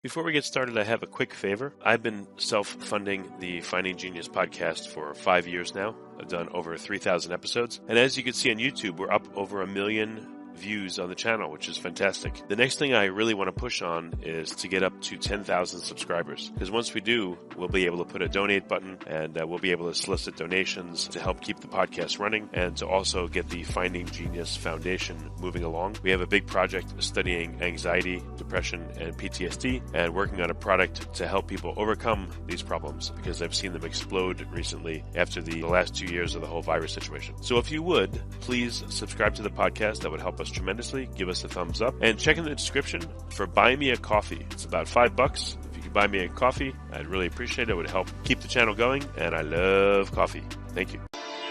Before we get started, I have a quick favor. I've been self-funding the Finding Genius podcast for 5 years now. I've done over 3,000 episodes. And as you can see on YouTube, we're up over 1 million views on the channel, which is fantastic. The next thing I really want to push on is to get up to 10,000 subscribers. Because once we do, we'll be able to put a donate button and we'll be able to solicit donations to help keep the podcast running and to also get the Finding Genius Foundation moving along. We have a big project studying anxiety, depression, and PTSD and working on a product to help people overcome these problems because I've seen them explode recently after the last 2 years of the whole virus situation. So if you would, please subscribe to the podcast. That would help us tremendously. Give us a thumbs up and check in the description for Buy Me a Coffee. It's about $5. If you could buy me a coffee, I'd really appreciate it. It would help keep the channel going, and I love coffee. Thank you.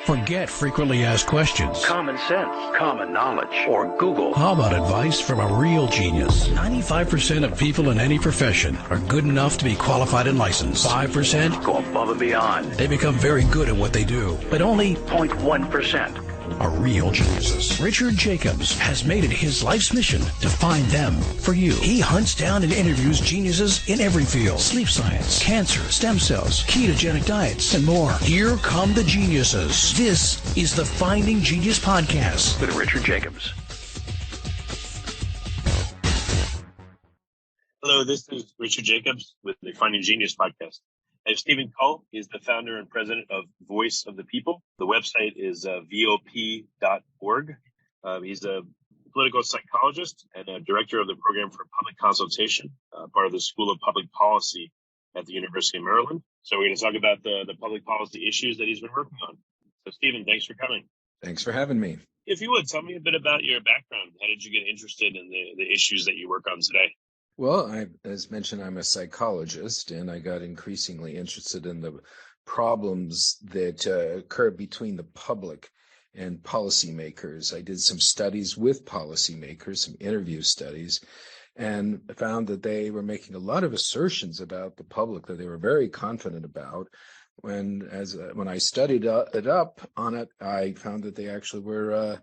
Forget frequently asked questions, common sense, common knowledge, or Google. How about advice from a real genius? 95% of people in any profession are good enough to be qualified and licensed. 5% go above and beyond. They become very good at what they do, but only 0.1% are real geniuses. Richard Jacobs has made it his life's mission to find them for you. He hunts down and interviews geniuses in every field: sleep science, cancer, stem cells, ketogenic diets, and more. Here come the geniuses. This is the Finding Genius Podcast with Richard Jacobs. Hello, this is Richard Jacobs with the Finding Genius Podcast. I have Steven Kull. He's the founder and president of Voice of the People. The website is VOP.org. He's a political psychologist and a director of the program for public consultation, part of the School of Public Policy at the University of Maryland. So we're going to talk about the public policy issues that he's been working on. So Steven, thanks for coming. Thanks for having me. If you would, tell me a bit about your background. How did you get interested in the issues that you work on today? Well, as mentioned, I'm a psychologist, and I got increasingly interested in the problems that occur between the public and policymakers. I did some studies with policymakers, some interview studies, and found that they were making a lot of assertions about the public that they were very confident about. When I studied it up on it, I found that they actually were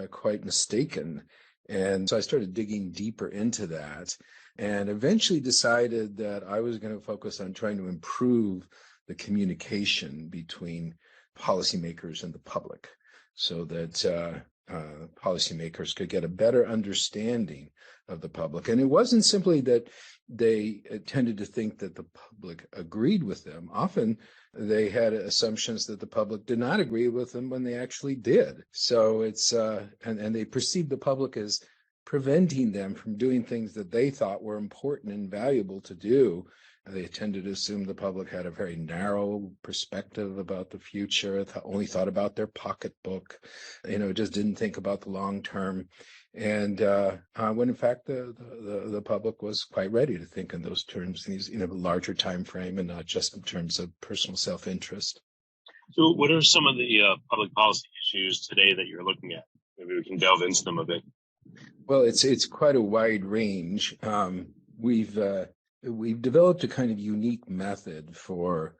quite mistaken. And so I started digging deeper into that, and eventually decided that I was going to focus on trying to improve the communication between policymakers and the public so that policymakers could get a better understanding of the public. And it wasn't simply that they tended to think that the public agreed with them. Often they had assumptions that the public did not agree with them when they actually did. So it's and they perceived the public as preventing them from doing things that they thought were important and valuable to do. They tended to assume the public had a very narrow perspective about the future, only thought about their pocketbook, just didn't think about the long term. And when in fact the public was quite ready to think in those terms, in a larger time frame, and not just in terms of personal self-interest. So what are some of the public policy issues today that you're looking at? Maybe we can delve into them a bit. Well, it's quite a wide range. We've developed a kind of unique method for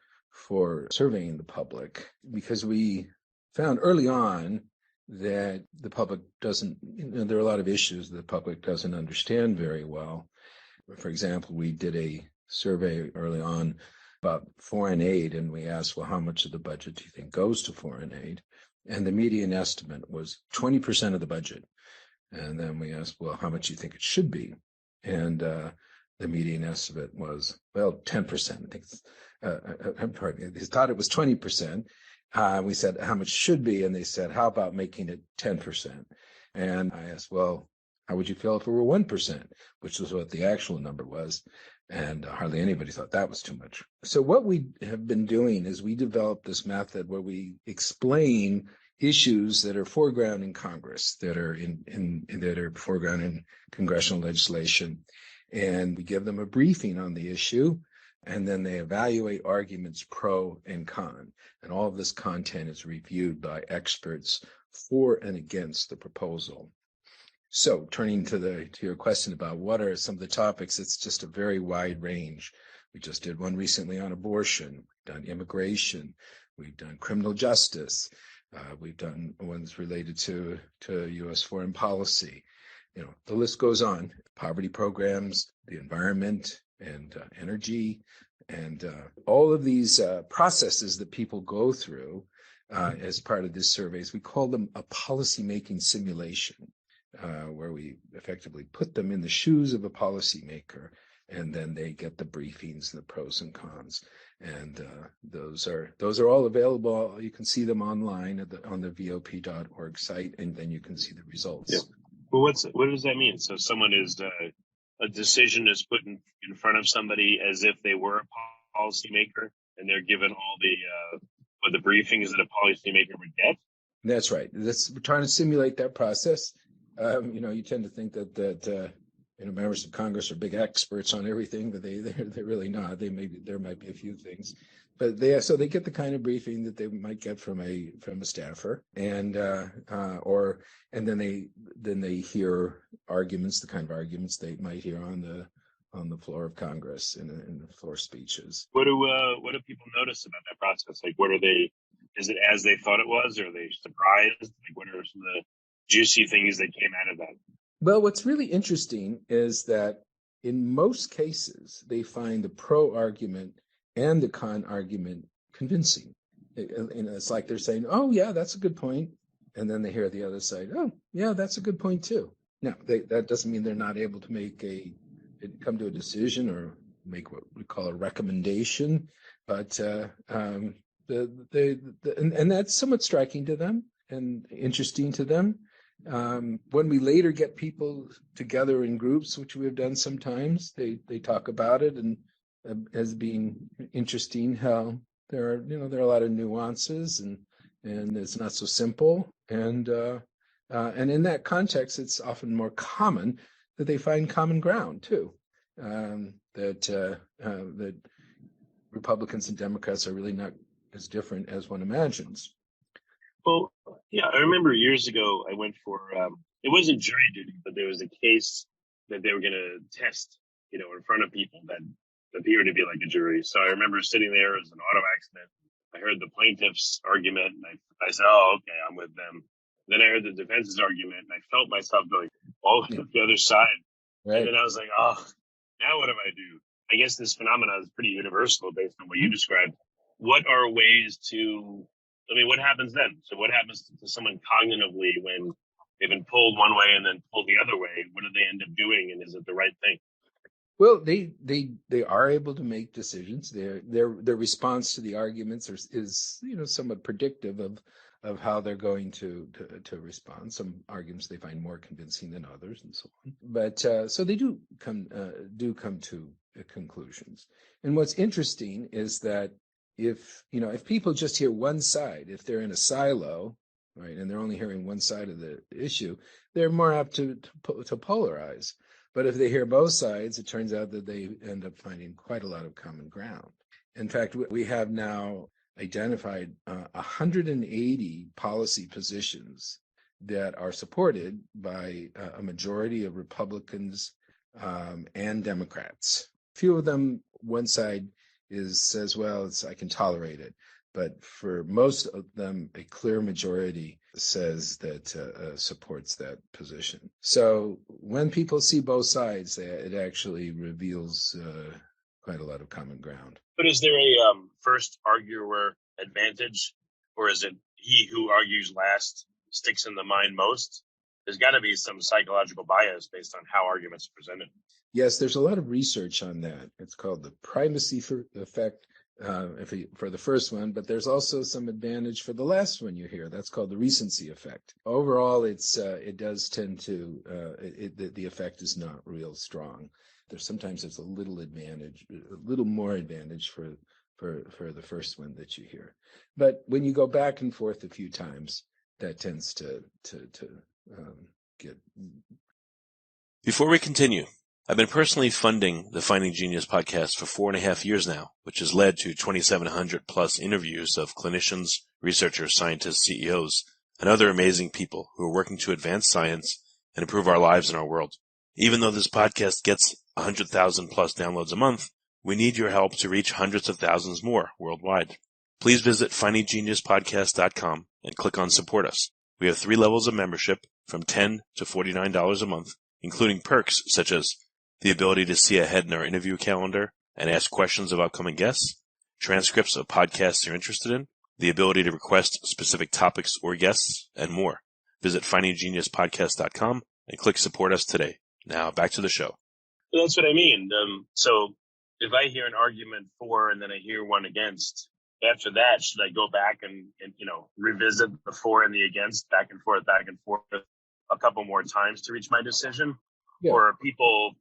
surveying the public, because we found early on that the public doesn't, there are a lot of issues that the public doesn't understand very well. For example, we did a survey early on about foreign aid, and we asked, well, how much of the budget do you think goes to foreign aid? And the median estimate was 20% of the budget. And then we asked, well, how much do you think it should be? And the median estimate was, well, 10%. I think they thought it was 20%. We said, how much should be? And they said, how about making it 10%? And I asked, well, how would you feel if it were 1%, which was what the actual number was? And hardly anybody thought that was too much. So what we have been doing is we developed this method where we explain issues that are foreground in Congress, that are foreground in congressional legislation, and we give them a briefing on the issue, and then they evaluate arguments pro and con, and all of this content is reviewed by experts for and against the proposal. So, turning to your question about what are some of the topics, it's just a very wide range. We just did one recently on abortion, we've done immigration, we've done criminal justice. We've done ones related to U.S. foreign policy. The list goes on. Poverty programs, the environment, energy, and all of these processes that people go through as part of this surveys. We call them a policymaking simulation, where we effectively put them in the shoes of a policymaker, and then they get the briefings and the pros and cons. And those are all available. You can see them online on the VOP.org site, and then you can see the results. Yeah. Well, what does that mean? So someone is a decision is put in front of somebody as if they were a policymaker, and they're given all the briefings that a policymaker would get. That's right. We're trying to simulate that process. You tend to think that members of Congress are big experts on everything, but they're really not. There might be a few things, but they get the kind of briefing that they might get from a staffer, and then they hear arguments, the kind of arguments they might hear on the floor of Congress in the floor speeches. What do people notice about that process? Like, is it as they thought it was, or are they surprised? Like, what are some of the juicy things that came out of that? Well, what's really interesting is that in most cases, they find the pro argument and the con argument convincing. It's like they're saying, oh, yeah, that's a good point. And then they hear the other side, oh, yeah, that's a good point, too. Now, that doesn't mean they're not able to come to a decision or make what we call a recommendation. But and that's somewhat striking to them and interesting to them. When we later get people together in groups, which we have done sometimes, they talk about it and as being interesting how there are a lot of nuances and it's not so simple, and in that context, it's often more common that they find common ground too. That Republicans and Democrats are really not as different as one imagines. Well, yeah, I remember years ago I went for, it wasn't jury duty, but there was a case that they were going to test, in front of people that appeared to be like a jury. So I remember sitting there as an auto accident. I heard the plaintiff's argument, and I said, oh, okay, I'm with them. Then I heard the defense's argument, and I felt myself going, the other side. Right. And then I was like, oh, now what do I do? I guess this phenomenon is pretty universal based on what you described. What are ways what happens then? So what happens to someone cognitively when they've been pulled one way and then pulled the other way? What do they end up doing, and is it the right thing? Well, they are able to make decisions. Their response to the arguments is somewhat predictive of how they're going to respond. Some arguments they find more convincing than others, and so on. But so they do come to conclusions. And what's interesting is that if people just hear one side, if they're in a silo, right, and they're only hearing one side of the issue, they're more apt to polarize. But if they hear both sides, it turns out that they end up finding quite a lot of common ground. In fact, we have now identified 180 policy positions that are supported by a majority of Republicans and Democrats. Few of them, one side says, well, I can tolerate it. But for most of them, a clear majority says that supports that position. So when people see both sides, it actually reveals quite a lot of common ground. But is there a first arguer advantage, or is it he who argues last sticks in the mind most? There's got to be some psychological bias based on how arguments are presented. Yes, there's a lot of research on that. It's called the primacy effect for the first one, but there's also some advantage for the last one you hear. That's called the recency effect. Overall, it does tend to the effect is not real strong. Sometimes there's a little more advantage for the first one that you hear. But when you go back and forth a few times, that tends to get. Before we continue, I've been personally funding the Finding Genius podcast for 4.5 years now, which has led to 2,700 plus interviews of clinicians, researchers, scientists, CEOs, and other amazing people who are working to advance science and improve our lives and our world. Even though this podcast gets 100,000 plus downloads a month, we need your help to reach hundreds of thousands more worldwide. Please visit findinggeniuspodcast.com and click on Support Us. We have 3 levels of membership from $10 to $49 a month, including perks such as the ability to see ahead in our interview calendar and ask questions of upcoming guests, transcripts of podcasts you're interested in, the ability to request specific topics or guests, and more. Visit findinggeniuspodcast.com and click support us today. Now back to the show. That's what I mean. So if I hear an argument for and then I hear one against, after that, should I go back and revisit the for and the against back and forth a couple more times to reach my decision? Yeah. Or are people,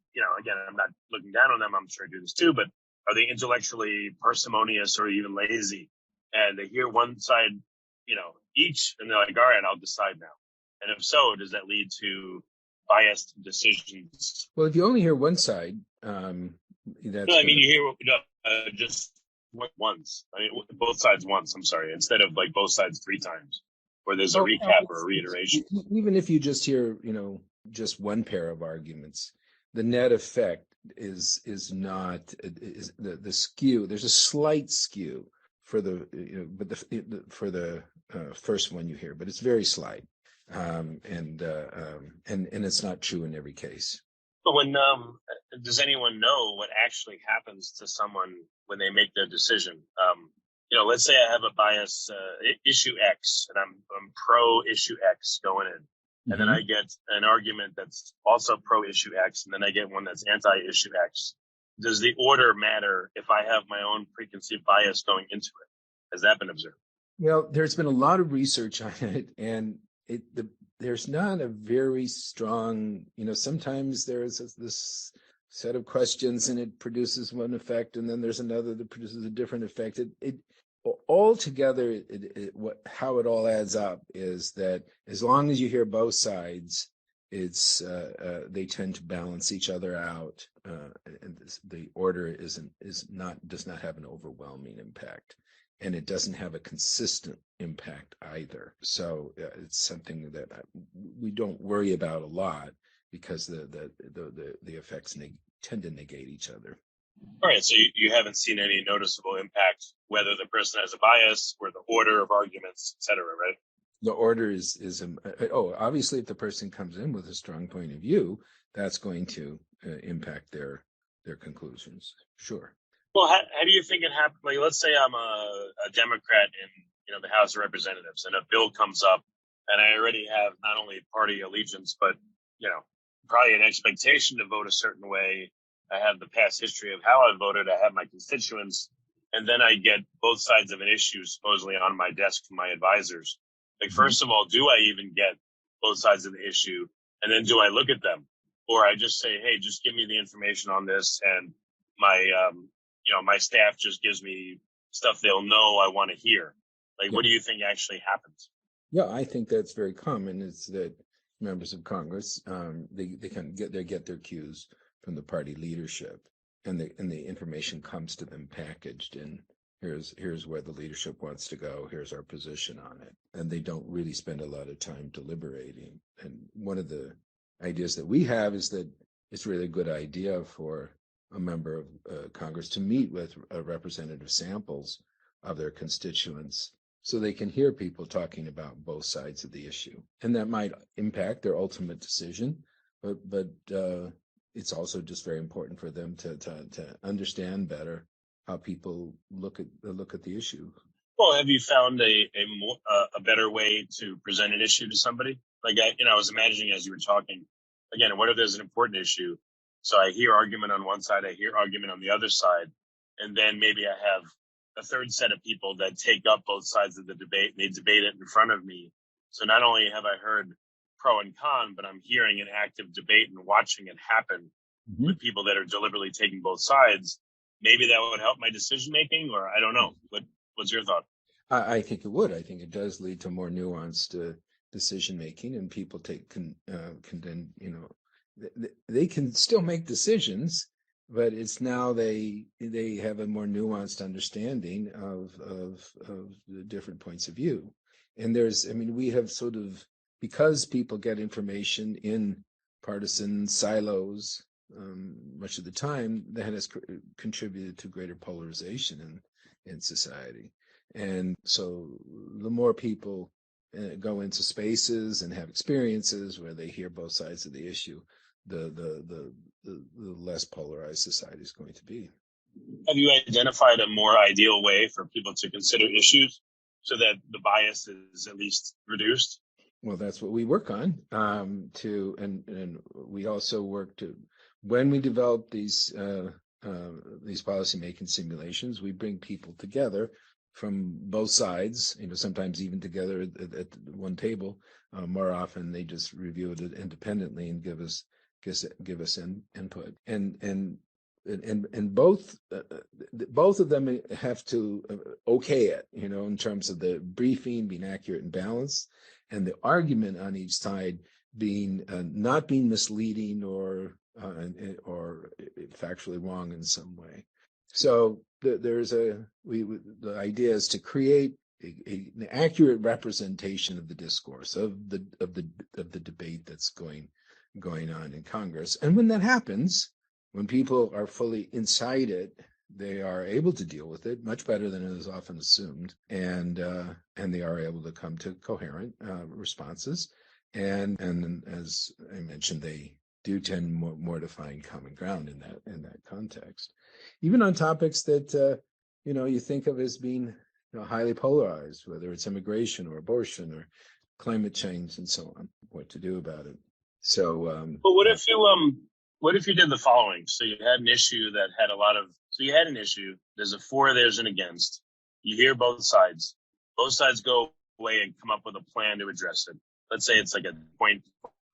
again, I'm not looking down on them. I'm sure I do this too, but are they intellectually parsimonious or even lazy? And they hear one side, each, and they're like, all right, I'll decide now. And if so, does that lead to biased decisions? Well, if you only hear one side, that's... No, I mean, you hear just once. I mean, both sides once, I'm sorry, instead of like both sides three times, where there's a recap or a reiteration. Even if you just hear, just one pair of arguments, the net effect is not the skew. There's a slight skew for the for the first one you hear, but it's very slight, and it's not true in every case. But when does anyone know what actually happens to someone when they make their decision? Let's say I have a bias issue X, and I'm pro issue X going in. And then I get an argument that's also pro-issue X, and then I get one that's anti-issue X. Does the order matter if I have my own preconceived bias going into it? Has that been observed? Well, there's been a lot of research on it, and there's not a very strong, sometimes there's this set of questions and it produces one effect, and then there's another that produces a different effect. Altogether, how it all adds up is that as long as you hear both sides, it's they tend to balance each other out, and the order does not have an overwhelming impact, and it doesn't have a consistent impact either. So it's something that we don't worry about a lot because the effects tend to negate each other. All right, so you haven't seen any noticeable impact, whether the person has a bias or the order of arguments, et cetera, right? The order is obviously, if the person comes in with a strong point of view, that's going to impact their conclusions. Sure. Well, how do you think it happened? Like, let's say I'm a Democrat in the House of Representatives, and a bill comes up, and I already have not only party allegiance, but probably an expectation to vote a certain way. I have the past history of how I voted. I have my constituents, and then I get both sides of an issue supposedly on my desk from my advisors. Like, first of all, do I even get both sides of the issue? And then do I look at them? Or I just say, hey, just give me the information on this, and my staff just gives me stuff they'll know I want to hear. Like, What do you think actually happens? Yeah, I think that's very common. Is that members of Congress, they can get their cues from the party leadership, and the information comes to them packaged in here's where the leadership wants to go, here's our position on it, and they don't really spend a lot of time deliberating. And one of the ideas that we have is that it's really a good idea for a member of Congress to meet with representative samples of their constituents so they can hear people talking about both sides of the issue, and that might impact their ultimate decision, but it's also just very important for them to understand better how people look at the issue. Well, have you found a better way to present an issue to somebody? Like, I was imagining as you were talking, again, what if there's an important issue? So I hear argument on one side, I hear argument on the other side, and then maybe I have a third set of people that take up both sides of the debate, and they debate it in front of me. So not only have I heard pro and con, but I'm hearing an active debate and watching it happen with people that are deliberately taking both sides. Maybe that would help my decision making, or I don't know. What's your thought? I think it would. I think it does lead to more nuanced decision making, and people they can still make decisions, but it's now they have a more nuanced understanding of the different points of view. And we have sort of, because people get information in partisan silos much of the time, that has contributed to greater polarization in society. And so the more people go into spaces and have experiences where they hear both sides of the issue, the less polarized society is going to be. Have you identified a more ideal way for people to consider issues so that the bias is at least reduced? Well, that's what we work on. And we also work to, when we develop these policymaking simulations, we bring people together from both sides. Sometimes even together at one table. More often, they just review it independently and give us input. And both of them have to okay it, in terms of the briefing being accurate and balanced, and the argument on each side being not being misleading or factually wrong in some way. So the idea is to create an accurate representation of the discourse of the debate that's going on in Congress. And when that happens, when people are fully inside it, they are able to deal with it much better than is often assumed, and they are able to come to coherent responses. And as I mentioned, they do tend more to find common ground in that context, even on topics that you think of as being highly polarized, whether it's immigration or abortion or climate change and so on. What to do about it? So, but what if you did the following? So you had an issue that had an issue. There's a for, there's an against. You hear both sides. Both sides go away and come up with a plan to address it. Let's say it's like a point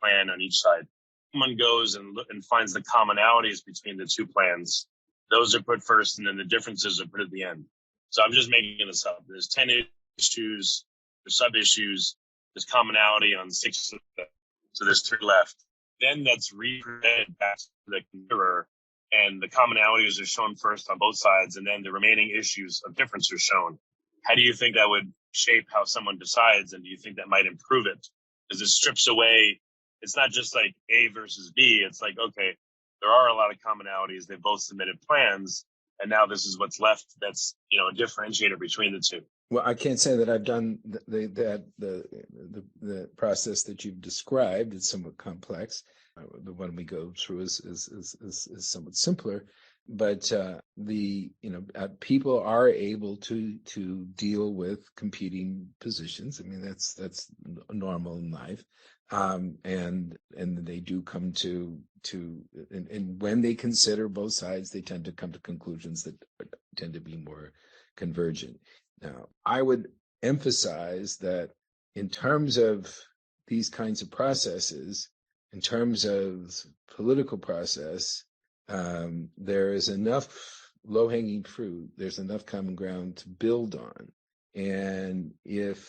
plan on each side. Someone goes and finds the commonalities between the two plans. Those are put first, and then the differences are put at the end. So I'm just making this up. There's 10 issues, there's sub-issues, there's commonality on 6 of them. So there's 3 left. Then that's represented back to the considerer, and the commonalities are shown first on both sides, and then the remaining issues of difference are shown. How do you think that would shape how someone decides, and do you think that might improve it? Because it strips away, it's not just like A versus B. It's like, okay, there are a lot of commonalities. They both submitted plans, and now this is what's left. That's a differentiator between the two. Well, I can't say that I've done the process that you've described. It's somewhat complex. The one we go through is somewhat simpler, but people are able to deal with competing positions. I mean, that's normal in life, and they do come to and when they consider both sides, they tend to come to conclusions that tend to be more convergent. Now, I would emphasize that in terms of these kinds of processes, in terms of political process, there is enough low-hanging fruit, there's enough common ground to build on. And if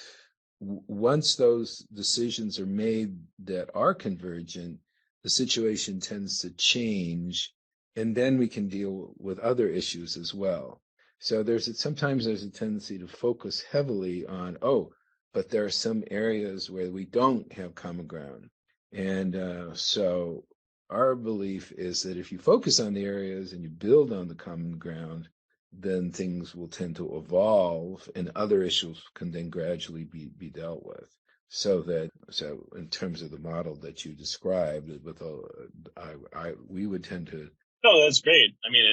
once those decisions are made that are convergent, the situation tends to change, and then we can deal with other issues as well. So sometimes there's a tendency to focus heavily on, but there are some areas where we don't have common ground. And so our belief is that if you focus on the areas and you build on the common ground, then things will tend to evolve and other issues can then gradually be dealt with. So in terms of the model that you described, we would tend to. No, that's great. I mean,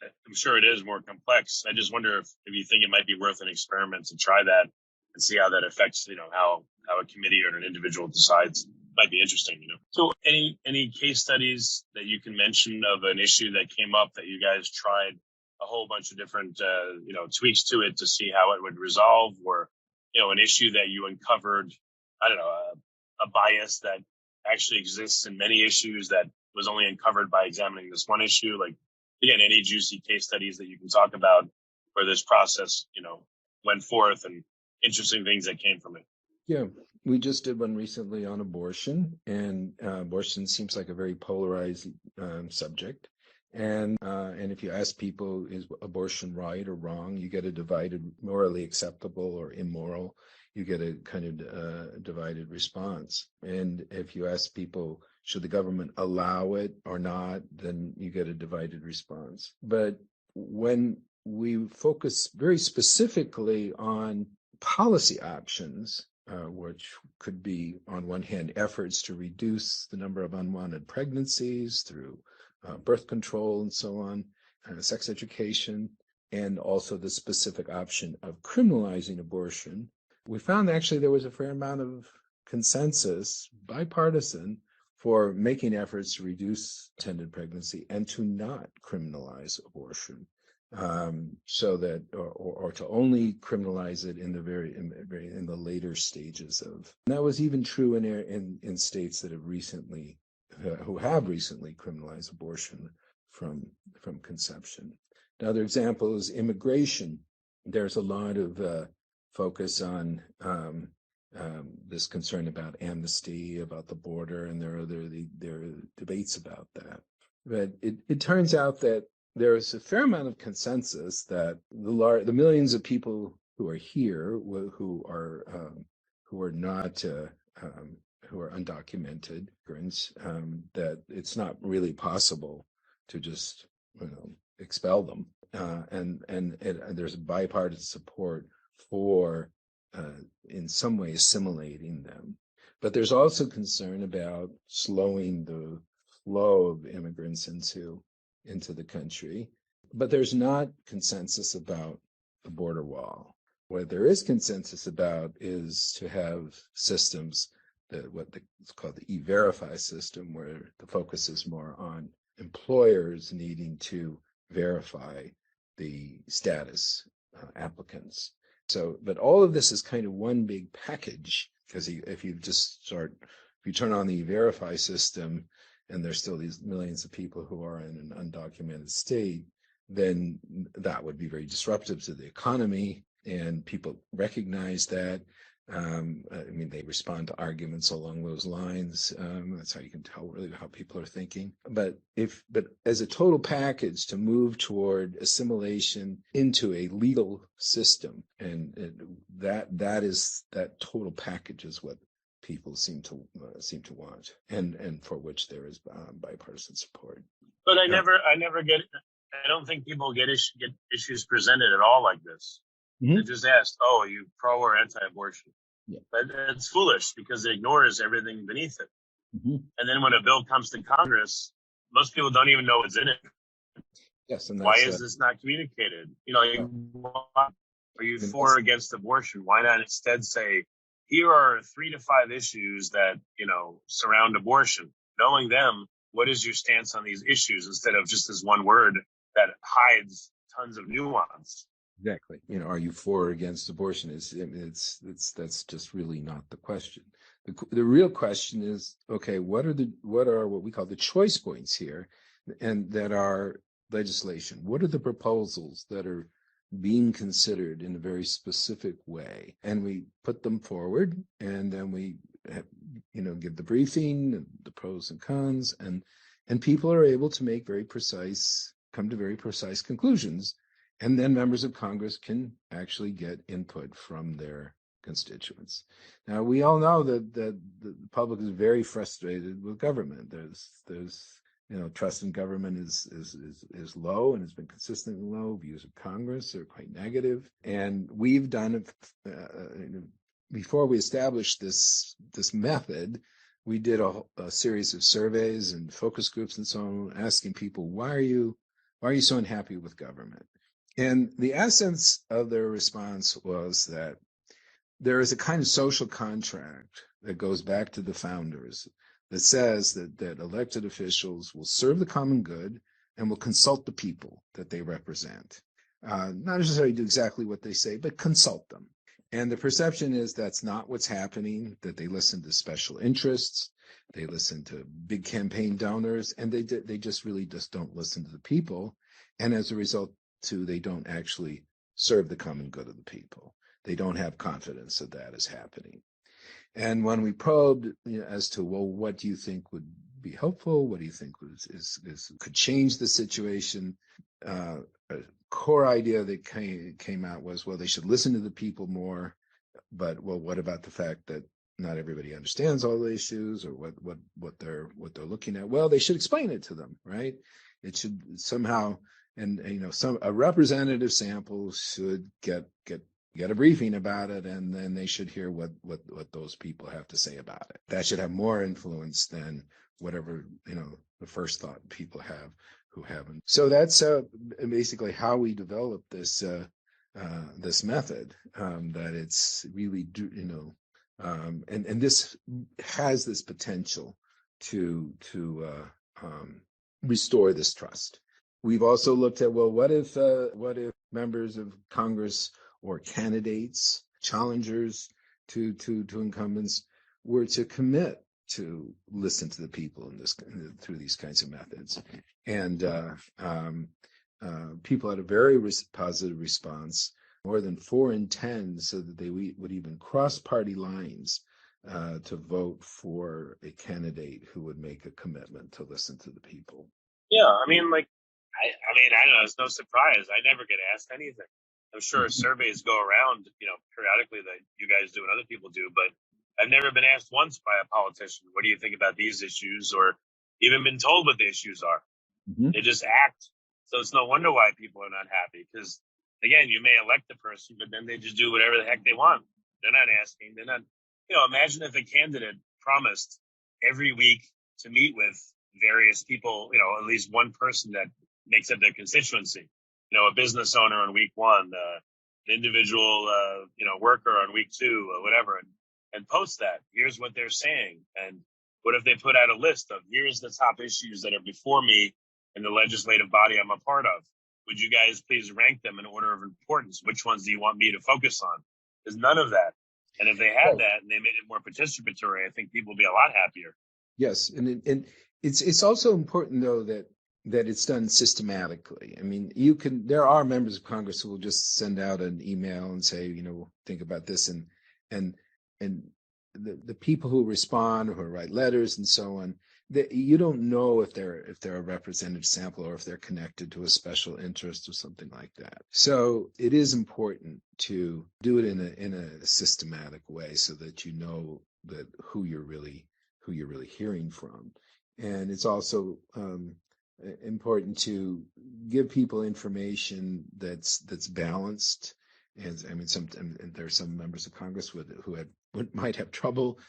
I'm sure it is more complex. I just wonder if you think it might be worth an experiment to try that and see how that affects, how a committee or an individual decides. Might be interesting, So any case studies that you can mention of an issue that came up that you guys tried a whole bunch of different, tweaks to it to see how it would resolve, or, an issue that you uncovered, I don't know, a bias that actually exists in many issues that was only uncovered by examining this one issue? Like, again, any juicy case studies that you can talk about where this process, went forth and interesting things that came from it. Yeah, we just did one recently on abortion, and abortion seems like a very polarized subject. And if you ask people, is abortion right or wrong, you get a divided, morally acceptable or immoral, you get a kind of divided response. And if you ask people, should the government allow it or not, then you get a divided response. But when we focus very specifically on policy options, which could be, on one hand, efforts to reduce the number of unwanted pregnancies through birth control and so on, sex education, and also the specific option of criminalizing abortion. We found actually there was a fair amount of consensus, bipartisan, for making efforts to reduce attended pregnancy and to not criminalize abortion, so that, or to only criminalize it in the later stages of. And that was even true in states that have recently, who have recently criminalized abortion from conception. Another example is immigration. There's a lot of focus on this concern about amnesty, about the border, and there are debates about that. But it turns out that there is a fair amount of consensus that the millions of people who are here, who are not who are undocumented immigrants, that it's not really possible to just expel them, and there's bipartisan support for in some way assimilating them. But there's also concern about slowing the flow of immigrants into the country. But there's not consensus about the border wall. What there is consensus about is to have systems that it's called the E-Verify system, where the focus is more on employers needing to verify the status applicants. So, but all of this is kind of one big package, because if you turn on the E-Verify system and there's still these millions of people who are in an undocumented state, then that would be very disruptive to the economy, and people recognize that. They respond to arguments along those lines. That's how you can tell really how people are thinking. But as a total package, to move toward assimilation into a legal system, and that total package is what people seem to want, and for which there is bipartisan support. But I don't think people get issues presented at all like this. Mm-hmm. They're just asked, "Oh, are you pro or anti-abortion?" Yeah. But it's foolish because it ignores everything beneath it. Mm-hmm. And then when a bill comes to Congress, most people don't even know what's in it. Yes, and why is this not communicated? Are you for or against abortion? Why not instead say, here are 3 to 5 issues that surround abortion. Knowing them, what is your stance on these issues, instead of just this one word that hides tons of nuance? Exactly. Are you for or against abortion? That's just really not the question. The real question is, okay, what are what we call the choice points here, and that are legislation? What are the proposals that are being considered in a very specific way? And we put them forward, and then we give the briefing, the pros and cons, and people are able to come to very precise conclusions. And then members of Congress can actually get input from their constituents. Now, we all know that the public is very frustrated with government. There's trust in government is low, and has been consistently low. Views of Congress are quite negative. And we've done before we established this method, we did a series of surveys and focus groups and so on, asking people, why are you so unhappy with government? And the essence of their response was that there is a kind of social contract that goes back to the founders that says that elected officials will serve the common good and will consult the people that they represent. Not necessarily do exactly what they say, but consult them. And the perception is that's not what's happening, that they listen to special interests, they listen to big campaign donors, and they just really don't listen to the people. And as a result, too, they don't actually serve the common good of the people. They don't have confidence that is happening. And when we probed as to, well, what do you think would be helpful? What do you think could change the situation? A core idea that came out was, well, they should listen to the people more. But, well, what about the fact that not everybody understands all the issues, or what they're looking at? Well, they should explain it to them, right? It should somehow. And a representative sample should get get a briefing about it, and then they should hear what those people have to say about it. That should have more influence than whatever, the first thought people have who haven't. So that's basically how we develop this this method, that it's really and this has this potential to restore this trust. We've also looked at, well, what if members of Congress or candidates, challengers to incumbents, were to commit to listen to the people through these kinds of methods, and people had a very positive response, more than 4 in 10, so that they would even cross party lines to vote for a candidate who would make a commitment to listen to the people. Yeah, I mean, I don't know. It's no surprise. I never get asked anything. I'm sure surveys go around, periodically that you guys do and other people do, but I've never been asked once by a politician, what do you think about these issues, or even been told what the issues are. Mm-hmm. They just act. So it's no wonder why people are not happy, because, again, you may elect a person, but then they just do whatever the heck they want. They're not asking. They're not, imagine if a candidate promised every week to meet with various people, at least one person that makes up their constituency, a business owner on week 1, an individual, worker on week 2, or whatever, and post that. Here's what they're saying. And what if they put out a list of, here's the top issues that are before me in the legislative body I'm a part of. Would you guys please rank them in order of importance? Which ones do you want me to focus on? There's none of that. And if they had that and they made it more participatory, I think people would be a lot happier. Yes. And it's also important, though, that it's done systematically. I mean, there are members of Congress who will just send out an email and say, think about this, and the people who respond or who write letters and so on, that you don't know if they're a representative sample or if they're connected to a special interest or something like that. So it is important to do it in a systematic way, so that you know that who you're really hearing from. And it's also important to give people information that's balanced. And I mean, there are some members of Congress who might have trouble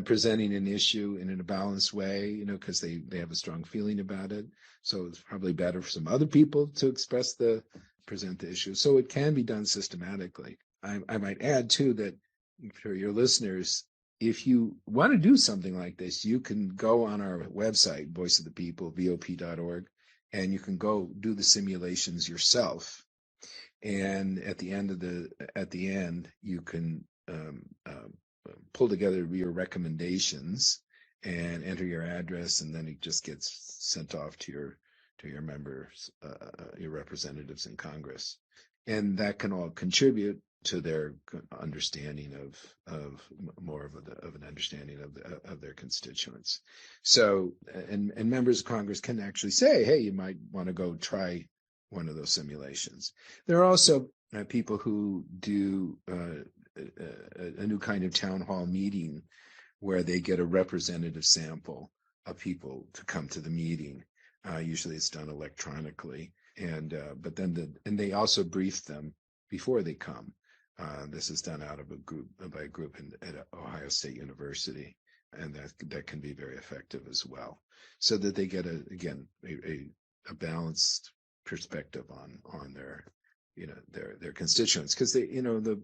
presenting an issue in a balanced way, because they have a strong feeling about it. So it's probably better for some other people to present the issue. So it can be done systematically. I might add too that for your listeners, if you want to do something like this, you can go on our website, Voice of the People, VOP.org, and you can go do the simulations yourself. And at the end, you can pull together your recommendations and enter your address, and then it just gets sent off to your members, your representatives in Congress, and that can all contribute to their understanding of more of an understanding of their constituents. So, and members of Congress can actually say, hey, you might want to go try one of those simulations. There are also people who do a new kind of town hall meeting where they get a representative sample of people to come to the meeting. Usually it's done electronically, but then they also brief them before they come. This is done out of by a group at Ohio State University, and that can be very effective as well, so that they get a balanced perspective on their constituents, because the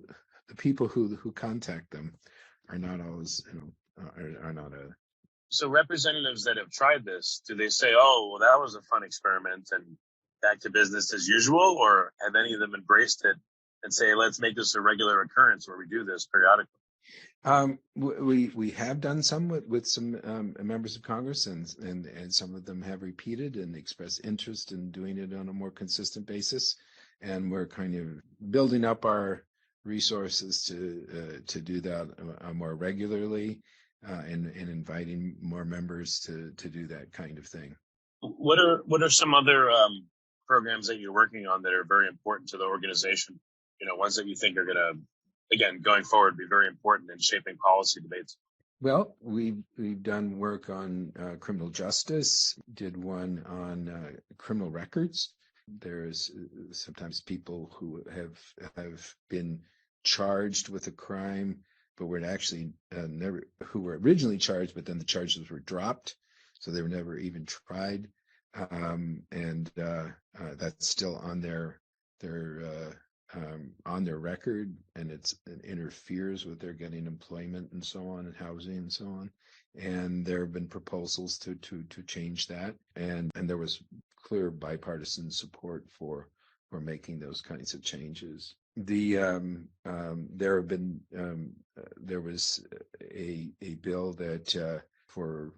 people who contact them are not always are not a. So representatives that have tried this, do they say, "Oh, well, that was a fun experiment and back to business as usual," or have any of them embraced it and say, let's make this a regular occurrence where we do this periodically? We have done some with some members of Congress, and some of them have repeated and expressed interest in doing it on a more consistent basis. And we're kind of building up our resources to do that more regularly, and inviting more members to do that kind of thing. What are some other programs that you're working on that are very important to the organization? Ones that you think are going to, again, going forward, be very important in shaping policy debates? Well, we've done work on criminal justice, did one on criminal records. There's sometimes people who have been charged with a crime, but were actually never, who were originally charged, but then the charges were dropped, so they were never even tried, and that's still on their record, and it interferes with their getting employment and so on, and housing and so on. And there have been proposals to change that, and there was clear bipartisan support for making those kinds of changes. There was a bill that for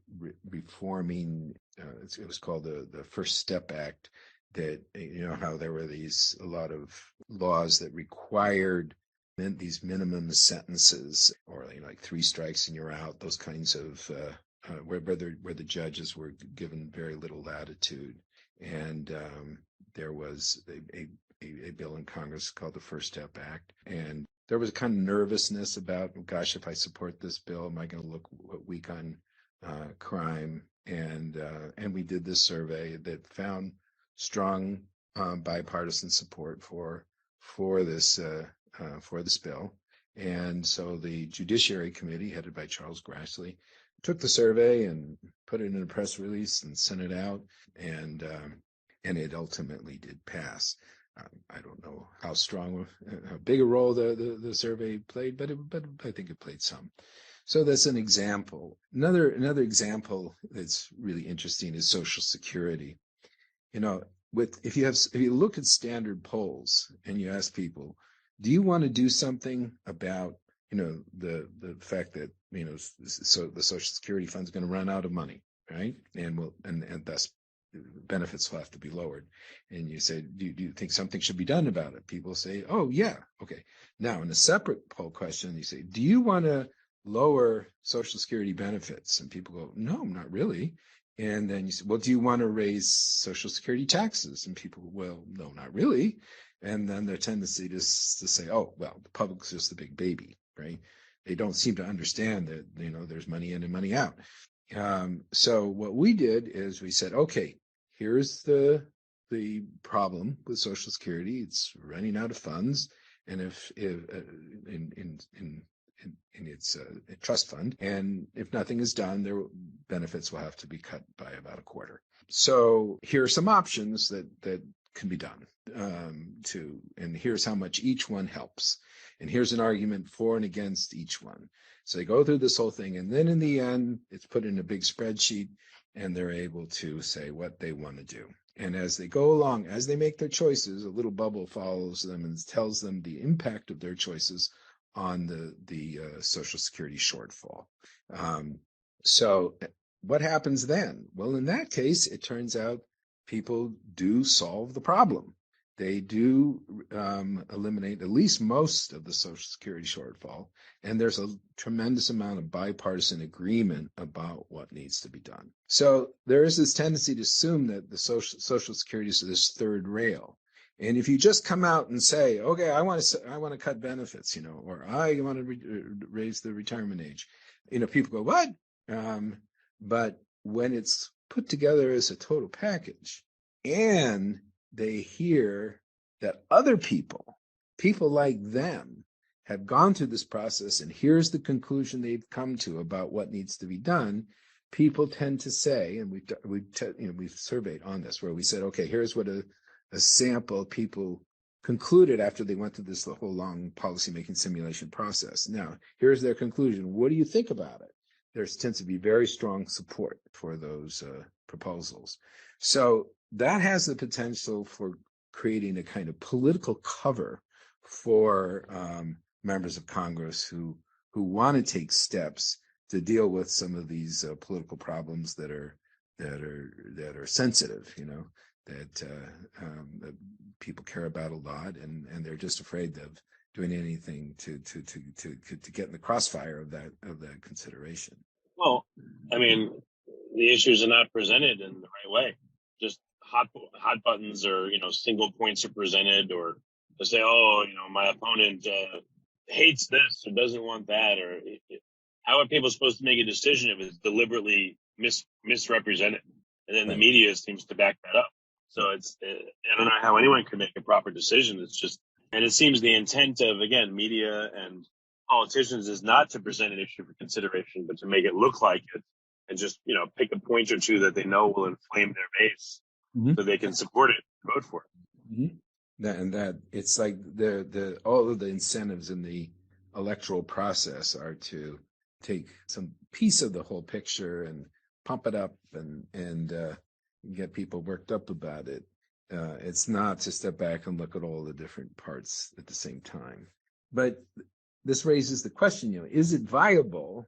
reforming. It was called the First Step Act. That, you know, how there were a lot of laws that required these minimum sentences, or like 3 strikes and you're out. Those kinds of where the judges were given very little latitude. And there was a bill in Congress called the First Step Act, and there was a kind of nervousness about, gosh, if I support this bill, am I going to look weak on crime? And we did this survey that found strong bipartisan support for this bill. And so the Judiciary Committee, headed by Charles Grassley, took the survey and put it in a press release and sent it out, and it ultimately did pass. I don't know how big a role the survey played, but I think it played some. So that's an example. Another example that's really interesting is Social Security. You know, if you look at standard polls and you ask people, do you want to do something about, you know, the fact that, you know, so the Social Security fund is going to run out of money, right? And thus benefits will have to be lowered. And you say, do you think something should be done about it? People say, oh yeah, okay. Now in a separate poll question, you say, do you want to lower Social Security benefits? And people go, no, not really. And then you say, well, do you want to raise Social Security taxes? And people go, well, no, not really. And then their tendency is to say, oh, well, the public's just the big baby, right? They don't seem to understand that, you know, there's money in and money out. So what we did is we said, okay, here's the problem with Social Security. It's running out of funds. And if in its trust fund, and if nothing is done, their benefits will have to be cut by about a quarter. So here are some options that can be done, and here's how much each one helps, and here's an argument for and against each one. So they go through this whole thing, and then in the end, it's put in a big spreadsheet, and they're able to say what they want to do. And as they go along, as they make their choices, a little bubble follows them and tells them the impact of their choices on the Social Security shortfall. So what happens then? Well, in that case, it turns out people do solve the problem. They do eliminate at least most of the Social Security shortfall, and there's a tremendous amount of bipartisan agreement about what needs to be done. So there is this tendency to assume that the Social Security is this third rail. And if you just come out and say, okay, I want to cut benefits, you know, or I want to raise the retirement age, you know, people go, what? But when it's put together as a total package, and they hear that other people like them, have gone through this process, and here's the conclusion they've come to about what needs to be done, people tend to say, and we've surveyed on this, where we said, okay, here's what a sample of people concluded after they went through this whole long policymaking simulation process. Now, here's their conclusion. What do you think about it? There tends to be very strong support for those proposals. So that has the potential for creating a kind of political cover for members of Congress who want to take steps to deal with some of these political problems that are sensitive, you know, that people care about a lot, and they're just afraid of doing anything to get in the crossfire of that consideration. Well, I mean, the issues are not presented in the right way. Just hot buttons, or, you know, single points are presented, or to say, oh, you know, my opponent hates this or doesn't want that, or how are people supposed to make a decision if it's deliberately misrepresented? And then the media seems to back that up. So it's I don't know how anyone can make a proper decision. It's just And it seems the intent of, again, media and politicians is not to present an issue for consideration, but to make it look like it and just, pick a point or two that they know will inflame their base so they can support it and vote for it. Mm-hmm. That it's like the all of the incentives in the electoral process are to take some piece of the whole picture and pump it up and get people worked up about it. It's not to step back and look at all the different parts at the same time. But this raises the question, is it viable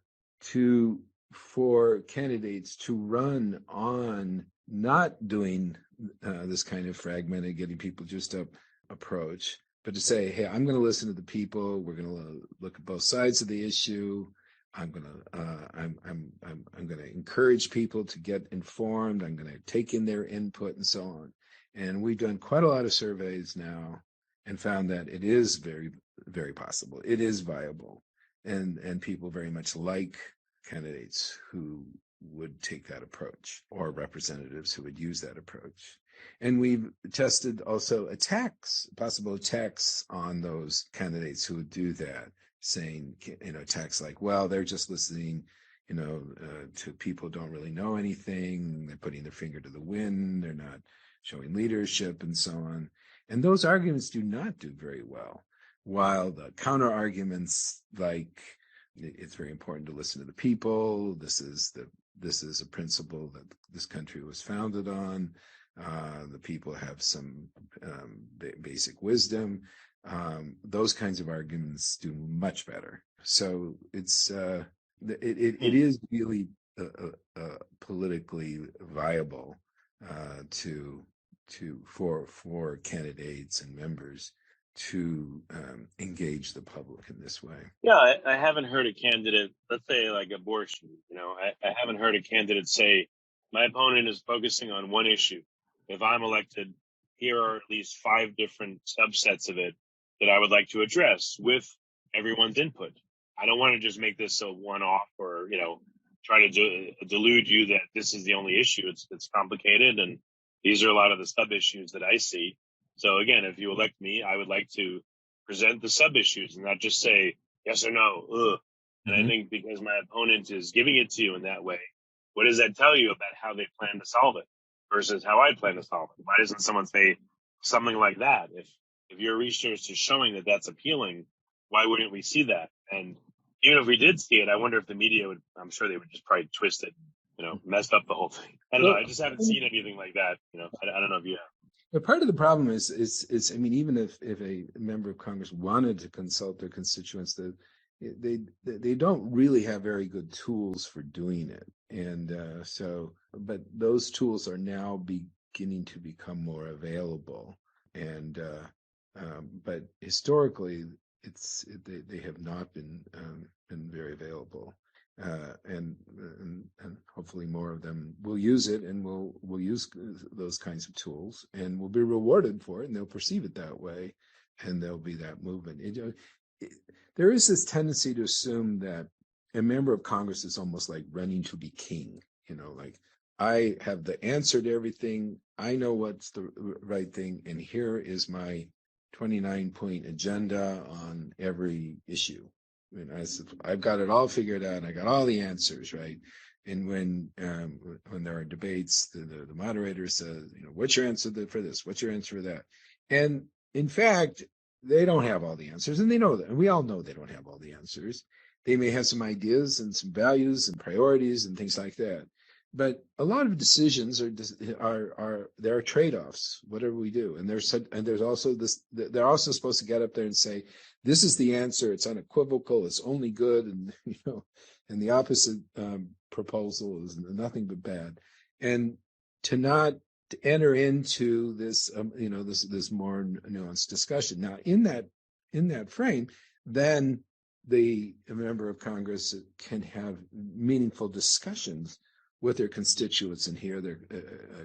for candidates to run on not doing this kind of fragmented, getting people just up approach, but to say, hey, I'm going to listen to the people. We're going to look at both sides of the issue. I'm going to encourage people to get informed. I'm going to take in their input and so on. And we've done quite a lot of surveys now and found that it is very, very possible. It is viable. And people very much like candidates who would take that approach or representatives who would use that approach. And we've tested also possible attacks on those candidates who would do that, saying, attacks like, well, they're just listening, to people who don't really know anything. They're putting their finger to the wind. They're not showing leadership and so on. And those arguments do not do very well. While the counter arguments, like it's very important to listen to the people. This is a principle that this country was founded on. The people have some basic wisdom. Those kinds of arguments do much better. So it is really politically viable for candidates and members to engage the public in this way. Yeah, I haven't heard a candidate, let's say like abortion, I haven't heard a candidate say, my opponent is focusing on one issue. If I'm elected, here are at least 5 different subsets of it that I would like to address with everyone's input. I don't want to just make this a one-off or, try to delude you that this is the only issue. It's complicated, and these are a lot of the sub-issues that I see. So again, if you elect me, I would like to present the sub-issues and not just say yes or no. Ugh. And I think because my opponent is giving it to you in that way, what does that tell you about how they plan to solve it versus how I plan to solve it? Why doesn't someone say something like that? If your research is showing that that's appealing, why wouldn't we see that? And even if we did see it, I wonder if the media would, I'm sure they would just probably twist it, messed up the whole thing. I don't know. I just haven't seen anything like that. I don't know if you have. But part of the problem is I mean, even if a member of Congress wanted to consult their constituents, they don't really have very good tools for doing it. And but those tools are now beginning to become more available. And but historically, they have not been very available. And hopefully more of them will use it, and will use those kinds of tools, and will be rewarded for it, and they'll perceive it that way, and there'll be that movement. There is this tendency to assume that a member of Congress is almost like running to be king. Like, I have the answer to everything. I know what's the right thing, and here is my 29-point agenda on every issue. I've got it all figured out. I got all the answers, right? And when there are debates, the moderator says, what's your answer for this? What's your answer for that? And in fact, they don't have all the answers, and they know that. And we all know they don't have all the answers. They may have some ideas and some values and priorities and things like that. But a lot of decisions there are trade-offs, whatever we do. And there's also this, they're also supposed to get up there and say, this is the answer. It's unequivocal. It's only good. And, and the opposite proposal is nothing but bad. And to not enter into this, this more nuanced discussion. Now, in that frame, then a member of Congress can have meaningful discussions with their constituents and hear their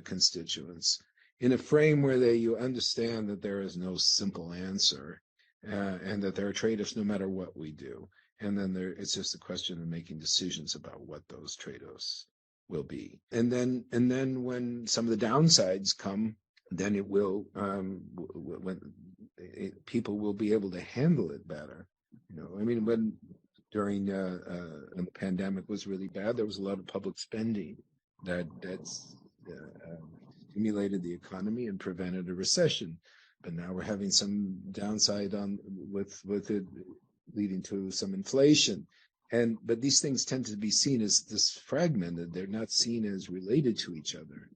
constituents in a frame where you understand that there is no simple answer, and that there are trade-offs no matter what we do. And then it's just a question of making decisions about what those trade-offs will be. And then when some of the downsides come, then it will, when people will be able to handle it better. I mean, during when the pandemic was really bad, there was a lot of public spending that's stimulated the economy and prevented a recession. But now we're having some downside with it leading to some inflation. But these things tend to be seen as this fragmented. They're not seen as related to each other.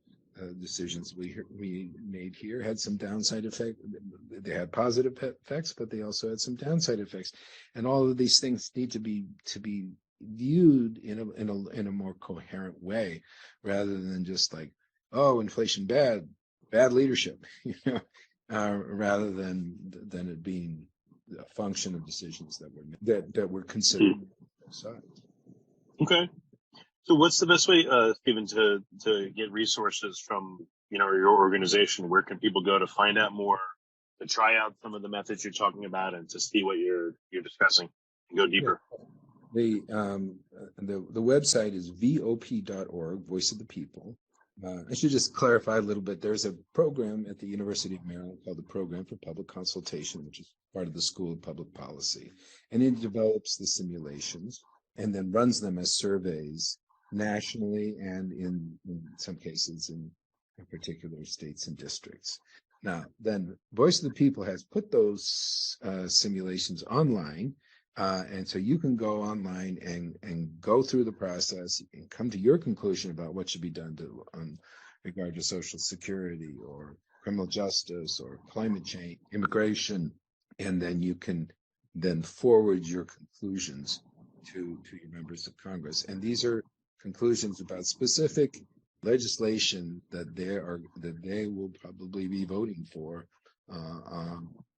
Decisions we made here had some downside effects. They had positive effects, but they also had some downside effects. And all of these things need to be viewed in a more coherent way, rather than just like, oh, inflation bad leadership, rather than it being a function of decisions that were considered on both sides. Okay. So what's the best way, Steven, to get resources from, your organization? Where can people go to find out more, to try out some of the methods you're talking about, and to see what you're discussing and go deeper? Yeah. The website is vop.org, Voice of the People. I should just clarify a little bit. There's a program at the University of Maryland called the Program for Public Consultation, which is part of the School of Public Policy. And it develops the simulations and then runs them as surveys nationally and in some cases in particular states and districts. Now, then Voice of the People has put those simulations online. And so you can go online and go through the process and come to your conclusion about what should be done on regard to Social Security or criminal justice or climate change, immigration, and then you can then forward your conclusions to your members of Congress. And these are conclusions about specific legislation that they will probably be voting for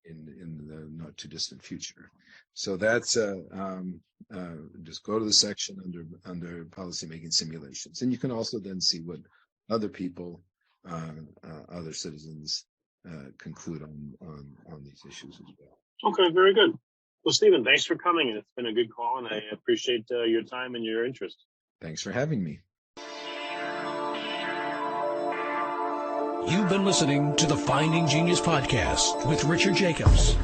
in the not too distant future. So that's just go to the section under policymaking simulations, and you can also then see what other people, other citizens conclude on these issues as well. Okay, very good. Well, Steven, thanks for coming, and it's been a good call, and I appreciate your time and your interest. Thanks for having me. You've been listening to the Finding Genius podcast with Richard Jacobs.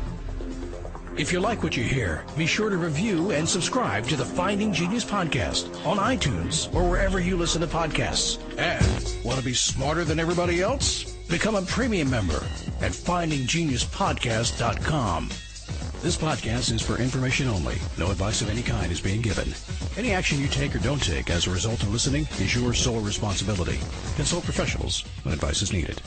If you like what you hear, be sure to review and subscribe to the Finding Genius podcast on iTunes or wherever you listen to podcasts. And want to be smarter than everybody else? Become a premium member at findinggeniuspodcast.com. This podcast is for information only. No advice of any kind is being given. Any action you take or don't take as a result of listening is your sole responsibility. Consult professionals when advice is needed.